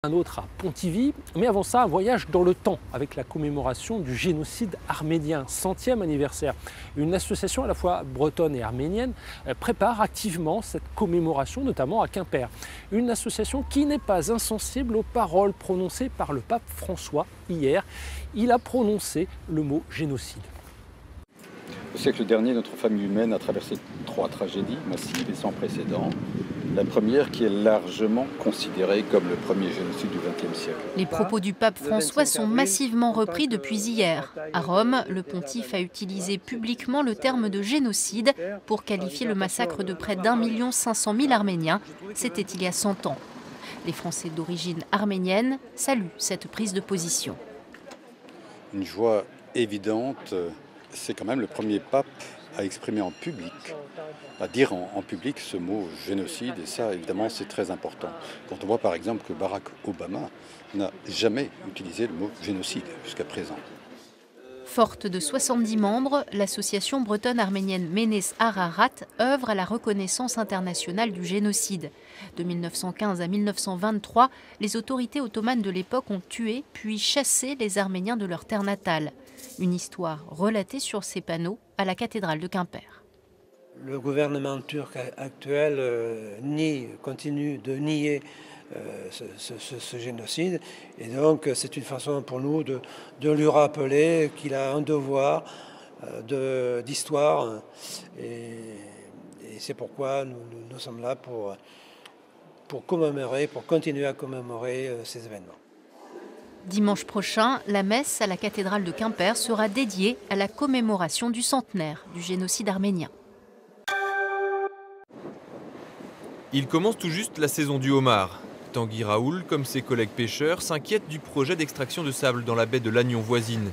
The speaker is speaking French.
Un autre à Pontivy, mais avant ça, un voyage dans le temps avec la commémoration du génocide arménien, 100e anniversaire. Une association à la fois bretonne et arménienne prépare activement cette commémoration, notamment à Quimper. Une association qui n'est pas insensible aux paroles prononcées par le pape François hier. Il a prononcé le mot génocide. Au siècle dernier, notre famille humaine a traversé 3 tragédies massives et sans précédent. La première qui est largement considérée comme le premier génocide du XXe siècle. Les propos du pape François sont massivement repris depuis hier. À Rome, le pontife a utilisé publiquement le terme de génocide pour qualifier le massacre de près d'1 500 000 Arméniens. C'était il y a 100 ans. Les Français d'origine arménienne saluent cette prise de position. Une joie évidente, c'est quand même le premier pape à exprimer en public, à dire en public ce mot génocide, et ça évidemment c'est très important. Quand on voit par exemple que Barack Obama n'a jamais utilisé le mot génocide jusqu'à présent. Forte de 70 membres, l'association bretonne arménienne Ménès Ararat œuvre à la reconnaissance internationale du génocide. De 1915 à 1923, les autorités ottomanes de l'époque ont tué puis chassé les Arméniens de leur terre natale. Une histoire relatée sur ces panneaux à la cathédrale de Quimper. Le gouvernement turc actuel continue de nier ce génocide, et donc c'est une façon pour nous de lui rappeler qu'il a un devoir d'histoire, et c'est pourquoi nous sommes là pour continuer à commémorer ces événements. Dimanche prochain, la messe à la cathédrale de Quimper sera dédiée à la commémoration du centenaire du génocide arménien. Il commence tout juste la saison du homard. Tanguy Raoul, comme ses collègues pêcheurs, s'inquiète du projet d'extraction de sable dans la baie de Lannion voisine.